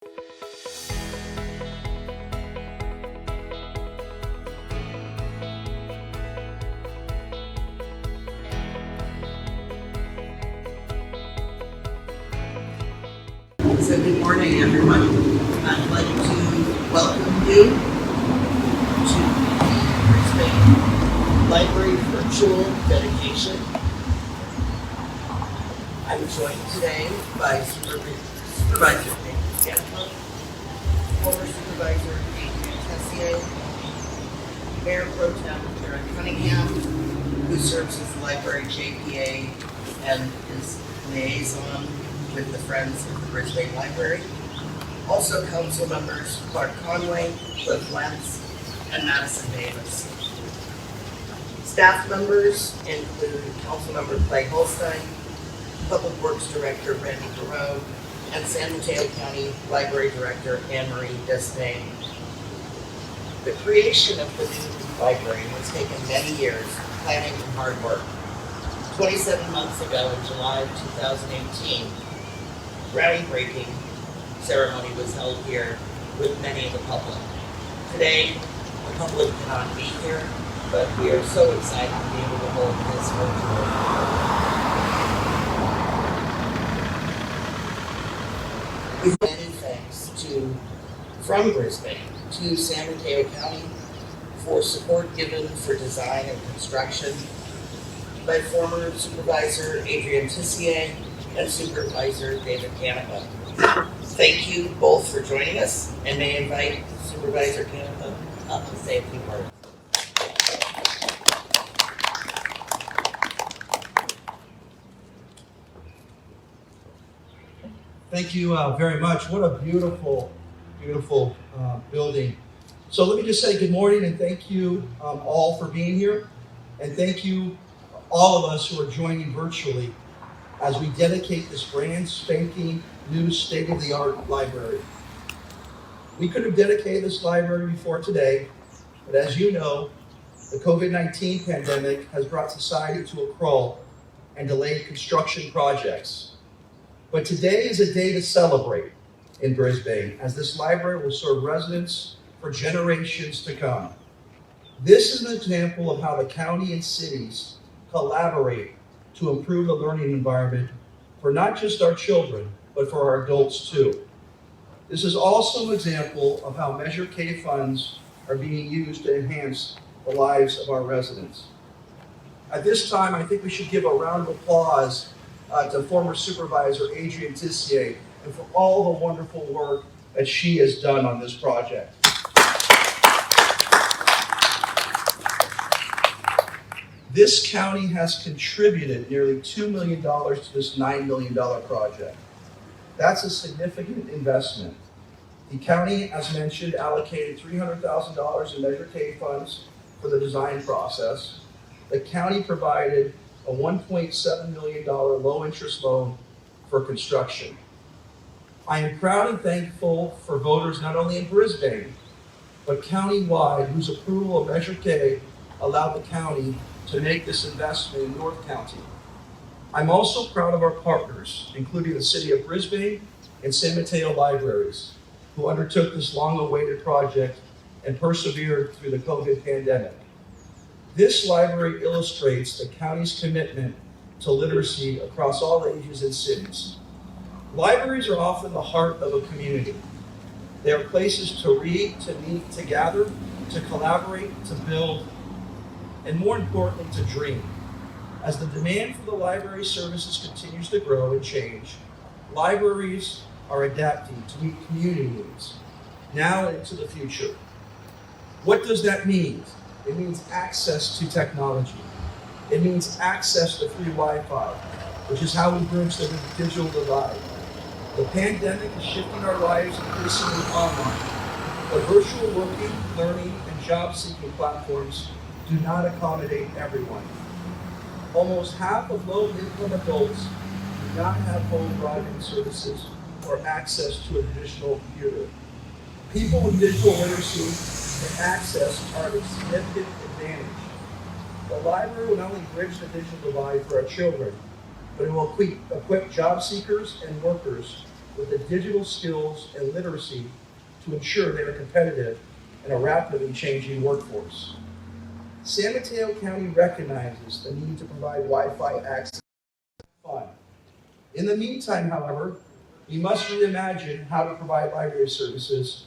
So good morning, everyone. I'd like to welcome you to the Brisbane Library virtual dedication. I'm joined today by Supervisor Michele Gutlove, former Supervisor Adrian Tessier, Mayor Pro Tem Karen Cunningham, who serves as the Library JPA and is liaison with the Friends of the Brisbane Library. Also council members Clark Conway, Cliff Lentz, and Madison Davis. Staff members include Councilmember Clay Holstein, Public Works Director Randy Barreau, and San Mateo County Library Director Anne-Marie Despain. The creation of the new library has taken many years of planning and hard work. 27 months ago in July of 2018, groundbreaking ceremony was held here with many of the public. Today, the public cannot be here, but we are so excited to be able to hold this virtually. With many thanks from Brisbane to San Mateo County for support given for design and construction by former Supervisor Adrian Tessier and Supervisor David Canepa. Thank you both for joining us, and may I invite Supervisor Canepa up to say a few words. Thank you very much. What a beautiful, beautiful building. So let me just say good morning and thank you all for being here. And thank you all of us who are joining virtually as we dedicate this brand spanking new state-of-the-art library. We could have dedicated this library before today, but as you know, the COVID-19 pandemic has brought society to a crawl and delayed construction projects. But today is a day to celebrate in Brisbane, as this library will serve residents for generations to come. This is an example of how the county and cities collaborate to improve the learning environment for not just our children, but for our adults too. This is also an example of how Measure K funds are being used to enhance the lives of our residents. At this time, I think we should give a round of applause to former Supervisor Adrian Tessier and for all the wonderful work that she has done on this project. This county has contributed nearly $2 million to this $9 million project. That's a significant investment. The county, as mentioned, allocated $300,000 in Measure K funds for the design process. The county provided a $1.7 million low-interest loan for construction. I am proud and thankful for voters not only in Brisbane, but countywide, whose approval of Measure K allowed the county to make this investment in North County. I'm also proud of our partners, including the City of Brisbane and San Mateo Libraries, who undertook this long-awaited project and persevered through the COVID pandemic. This library illustrates the county's commitment to literacy across all ages and cities. Libraries are often the heart of a community. They are places to read, to meet, to gather, to collaborate, to build, and more importantly, to dream. As the demand for the library services continues to grow and change, libraries are adapting to meet community needs, now and into the future. What does that mean? It means access to technology. It means access to free Wi-Fi, which is how we bridge the digital divide. The pandemic is shifting our lives increasingly online, but virtual working, learning, and job-seeking platforms do not accommodate everyone. Almost half of low-income adults do not have home broadband services or access to a traditional computer. People with digital literacy and access are at a significant advantage. The library will not only bridge the digital divide for our children, but it will equip job seekers and workers with the digital skills and literacy to ensure they are competitive in a rapidly changing workforce. San Mateo County recognizes the need to provide Wi-Fi access and fun. In the meantime, however, we must reimagine how to provide library services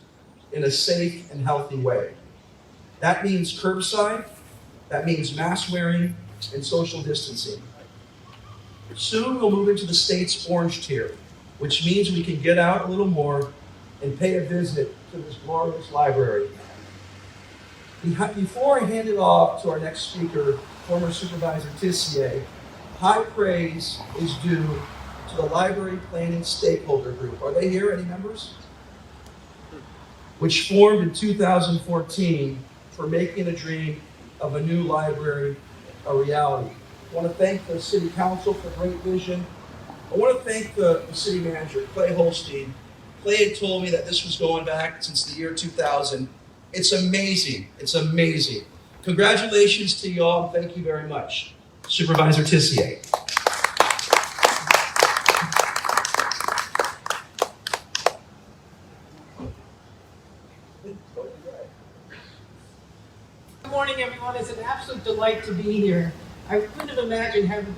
in a safe and healthy way. That means curbside, that means mask wearing, and social distancing. Soon we'll move into the state's orange tier, which means we can get out a little more and pay a visit to this glorious library. Before I hand it off to our next speaker, former Supervisor Tissier, high praise is due to the Library Planning Stakeholder Group. Are they here, any members? Which formed in 2014 for making a dream of a new library a reality. I want to thank the City Council for great vision. I want to thank the City Manager, Clay Holstein. Clay had told me that this was going back since the year 2000. It's amazing. It's amazing. Congratulations to you all. Thank you very much. Supervisor Tissier. Good morning, everyone. It's an absolute delight to be here. I couldn't have imagined having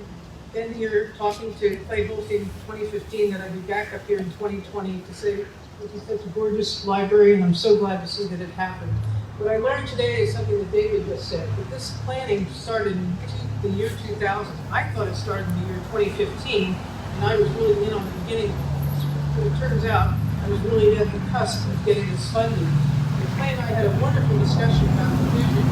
been here talking to Clay Holstein in 2015 that I'd be back up here in 2020 to say this is such a gorgeous library, and I'm so glad to see that it happened. What I learned today is something that David just said, that this planning started in the year 2000. I thought it started in the year 2015, and I was really in on the beginning. But it turns out I was really at the cusp of getting this funding. And Clay and I had a wonderful discussion about the vision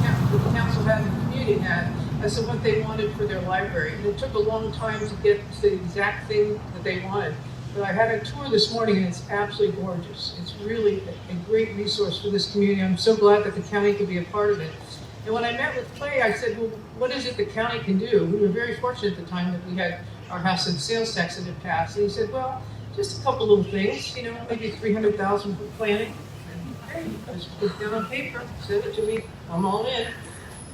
that the council had and the community had as to what they wanted for their library. And it took a long time to get to the exact thing that they wanted. But I had a tour this morning, and it's absolutely gorgeous. It's really a great resource for this community. I'm so glad that the county could be a part of it. And when I met with Clay, I said, well, what is it the county can do? We were very fortunate at the time that we had our house and sales tax that had passed. And he said, well, just a couple little things, maybe $300,000 for planning. And hey, I just put it down on paper, send it to me, I'm all in.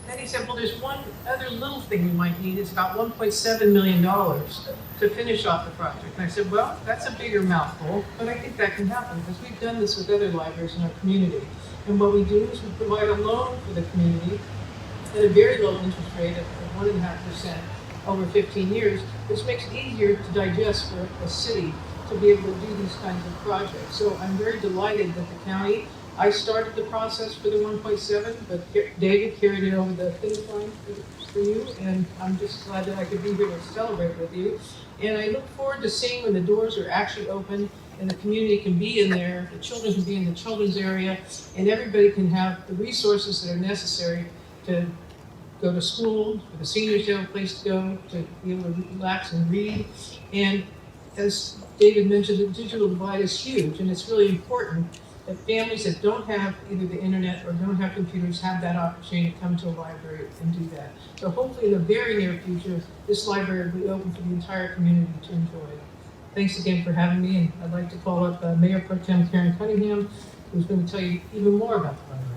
Then he said, well, there's one other little thing you might need. It's about $1.7 million to finish off the project. And I said, well, that's a bigger mouthful, but I think that can happen because we've done this with other libraries in our community. And what we do is we provide a loan for the community at a very low interest rate of 1.5% over 15 years, which makes it easier to digest for a city to be able to do these kinds of projects. So I'm very delighted that the county, I started the process for the 1.7, but David carried it over the finish line for you, and I'm just glad that I could be here to celebrate with you. And I look forward to seeing when the doors are actually open and the community can be in there, the children can be in the children's area, and everybody can have the resources that are necessary to go to school, for the seniors to have a place to go, to be able to relax and read. And as David mentioned, the digital divide is huge, and it's really important that families that don't have either the internet or don't have computers have that opportunity to come to a library and do that. So hopefully in the very near future, this library will be open for the entire community to enjoy. Thanks again for having me, and I'd like to call up Mayor Pro Tem Karen Cunningham, who's going to tell you even more about the library.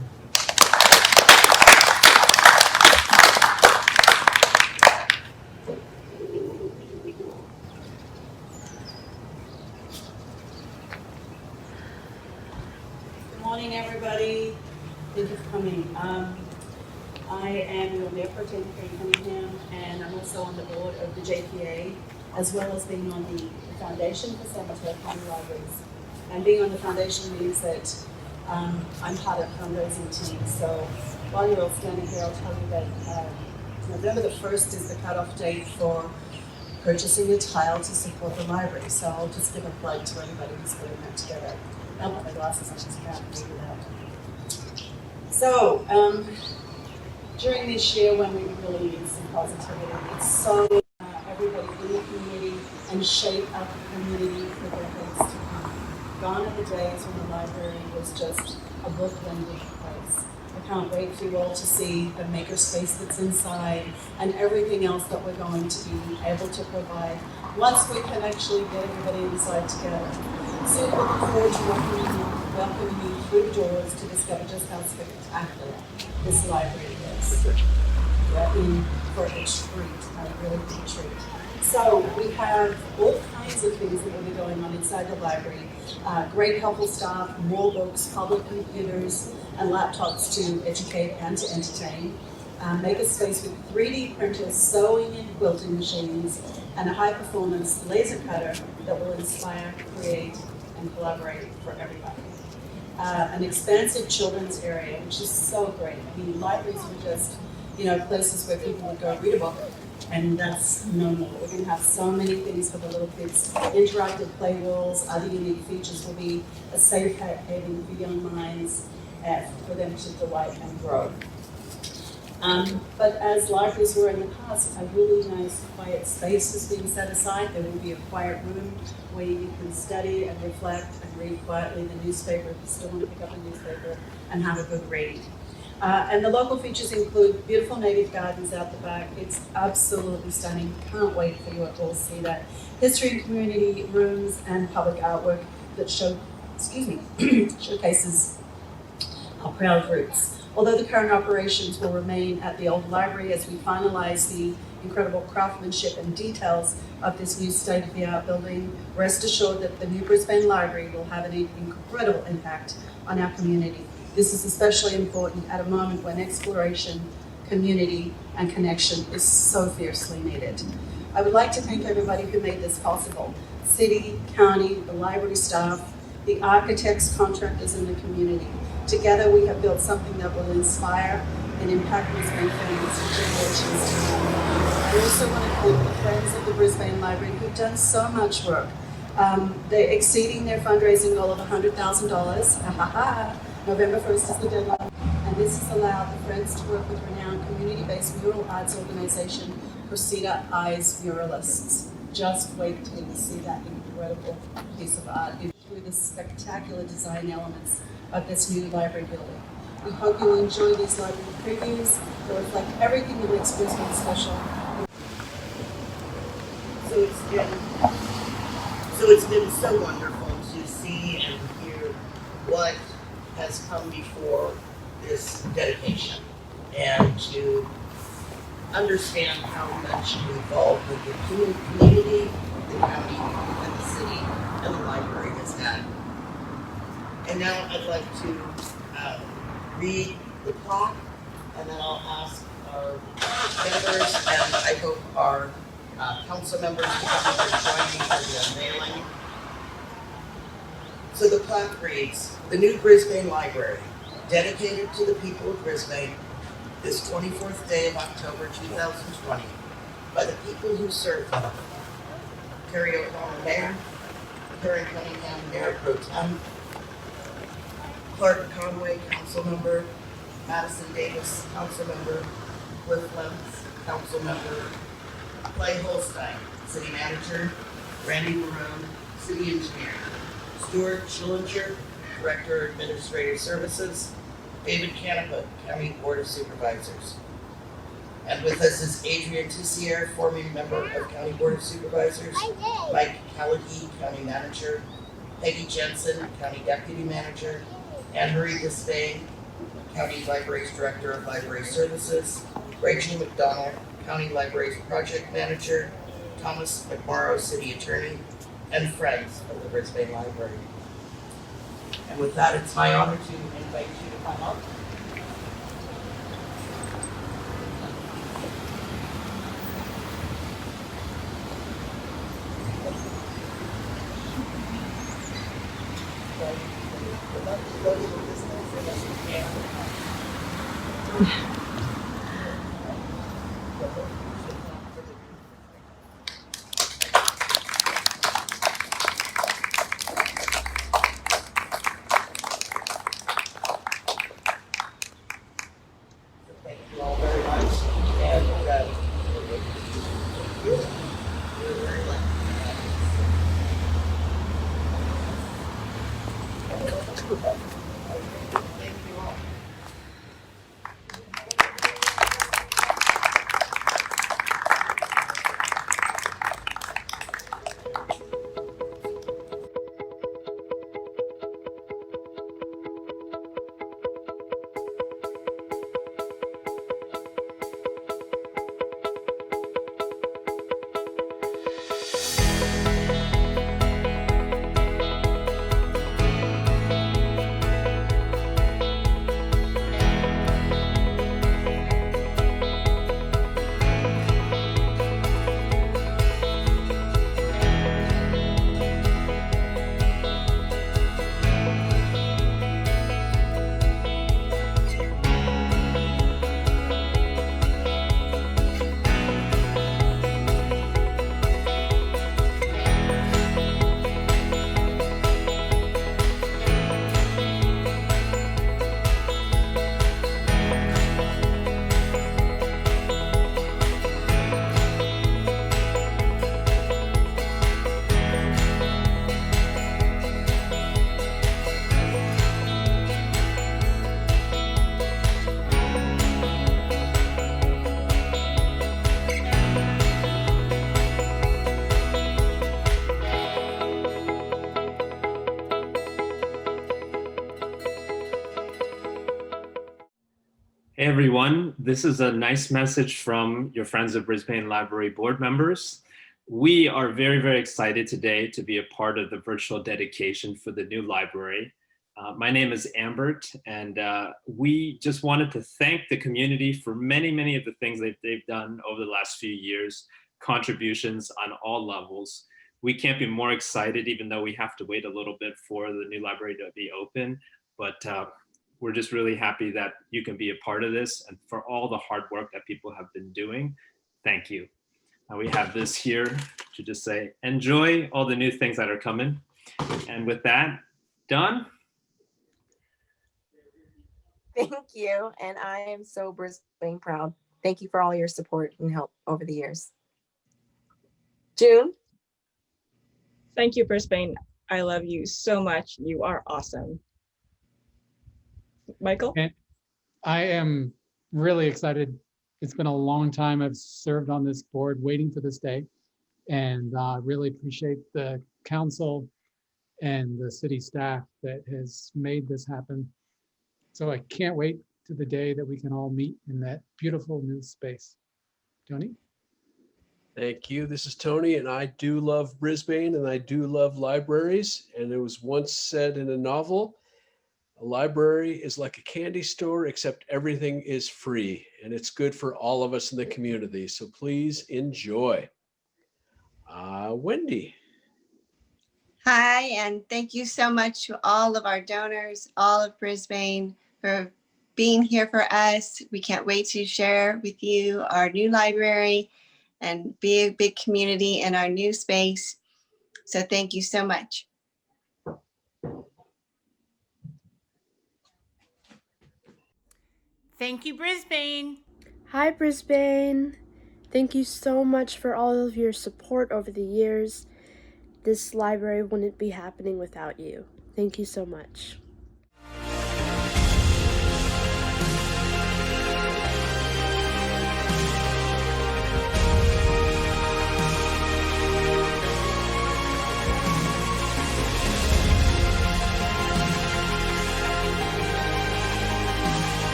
Good morning, everybody. Thank you for coming. I am your Mayor Pro Tem Karen Cunningham, and I'm also on the board of the JPA, as well as being on the foundation for San Mateo County Libraries. And being on the foundation means that I'm part of the fundraising team. So while you're all standing here, I'll tell you that November the 1st is the cutoff date for purchasing a tile to support the library. So I'll just give a plug to everybody who's putting that together. I'll put my glasses on because I can't read it out. So, during this year when we really need some positivity, it's so everybody in the community and shape up the community for decades to come. Gone are the days when the library was just a book lending place. I can't wait for you all to see the makerspace that's inside and everything else that we're going to be able to provide once we can actually get everybody inside together. So we look forward to welcoming you through the doors to discover just how spectacular this library is. We're in for a treat, a really big treat. So we have all kinds of things that will be going on inside the library. Great helpful staff, more books, public computers, and laptops to educate and to entertain. Make a space with 3D printers, sewing and quilting machines, and a high-performance laser cutter that will inspire, create, and collaborate for everybody. An expansive children's area, which is so great. I mean, libraries are just, places where people would go read a book, and that's no more. We're going to have so many things for the little kids. Interactive play walls, other unique features will be a safe haven for young minds, for them to delight and grow. But as libraries were in the past, a really nice quiet space is being set aside. There will be a quiet room where you can study and reflect and read quietly the newspaper if you still want to pick up a newspaper and have a good read. And the local features include beautiful native gardens out the back. It's absolutely stunning. Can't wait for you to all see that. History and community rooms and public artwork that showcases our proud roots. Although the current operations will remain at the old library as we finalize the incredible craftsmanship and details of this new state-of-the-art building, rest assured that the new Brisbane Library will have an incredible impact on our community. This is especially important at a moment when exploration, community, and connection is so fiercely needed. I would like to thank everybody who made this possible. City, county, the library staff, the architects, contractors, and the community. Together we have built something that will inspire and impact Brisbane families for generations to come. I also want to thank the friends of the Brisbane Library who've done so much work. They're exceeding their fundraising goal of $100,000. November 1st is the deadline, and this has allowed the Friends to work with renowned community-based mural arts organization Cressida Eyes Muralists. Just wait till you see that incredible piece of art through the spectacular design elements of this new library building. We hope you'll enjoy these library previews that reflect everything that makes Brisbane special. So it's been so wonderful to see and hear what has come before this dedication and to understand how much involved with the community, the county, and the city, and the library has had. And now I'd like to read the plaque, and then I'll ask our members and I hope our council members to come and join me for the unveiling. So the plaque reads, "The new Brisbane Library, dedicated to the people of Brisbane, this 24th day of October 2020, by the people who serve them. Terry O'Connor, Mayor, Karen Cunningham, Mayor Pro Tem, Clark Conway, Council Member, Madison Davis, Council Member, Cliff Lentz, Council Member, Clay Holstein, City Manager, Randy Maroon, City Engineer, Stuart Schillinger, Director of Administrative Services, David Canoput, County Board of Supervisors. And with us is Adrian Tissier, former member of County Board of Supervisors, Mike Callaghy, County Manager, Peggy Jensen, County Deputy Manager, Anne-Marie Despain, County Libraries Director of Library Services, Rachel McDonald, County Libraries Project Manager, Thomas McMorrow, City Attorney, and friends of the Brisbane Library. And with that, it's my honor to invite you to come up. Thank you all very much. And you're very lucky. Thank you all. Hey everyone, this is a nice message from your Friends of Brisbane Library board members. We are very, very excited today to be a part of the virtual dedication for the new library. My name is Ambert, and we just wanted to thank the community for many of the things that they've done over the last few years, contributions on all levels. We can't be more excited, even though we have to wait a little bit for the new library to be open, but we're just really happy that you can be a part of this, and for all the hard work that people have been doing. Thank you. We have this here to just say, enjoy all the new things that are coming. And with that, Dawn? Thank you, and I am so Brisbane proud. Thank you for all your support and help over the years. June? Thank you, Brisbane. I love you so much. You are awesome. Michael? And I am really excited. It's been a long time I've served on this board waiting for this day, and really appreciate the council and the city staff that has made this happen. So I can't wait to the day that we can all meet in that beautiful new space. Tony? Thank you. This is Tony, and I do love Brisbane, and I do love libraries. And it was once said in a novel, a library is like a candy store, except everything is free, and it's good for all of us in the community. So please enjoy. Wendy. Hi, and thank you so much to all of our donors, all of Brisbane, for being here for us. We can't wait to share with you our new library and be a big community in our new space. So thank you so much. Thank you, Brisbane. Hi, Brisbane. Thank you so much for all of your support over the years. This library wouldn't be happening without you. Thank you so much.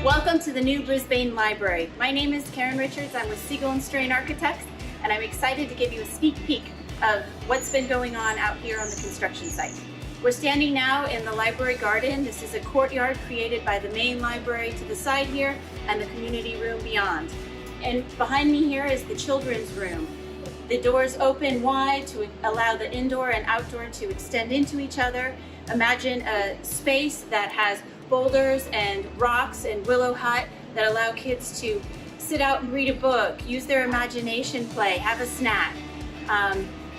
Welcome to the new Brisbane Library. My name is Karen Richards. I'm with Seigel and Strain Architects, and I'm excited to give you a sneak peek of what's been going on out here on the construction site. We're standing now in the library garden. This is a courtyard created by the main library to the side here and the community room beyond. And behind me here is the children's room. The doors open wide to allow the indoor and outdoor to extend into each other. Imagine a space that has boulders and rocks and willow hut that allow kids to sit out and read a book, use their imagination, play, have a snack.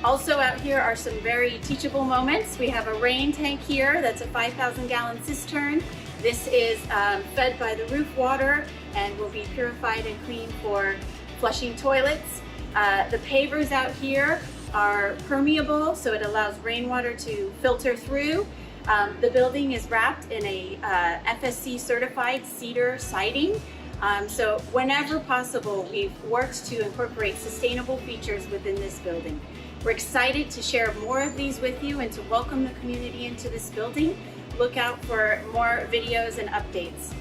Also out here are some very teachable moments. We have a rain tank here that's a 5,000-gallon cistern. This is fed by the roof water and will be purified and cleaned for flushing toilets. The pavers out here are permeable, so it allows rainwater to filter through. The building is wrapped in a FSC certified cedar siding. So whenever possible, we've worked to incorporate sustainable features within this building. We're excited to share more of these with you and to welcome the community into this building. Look out for more videos and updates.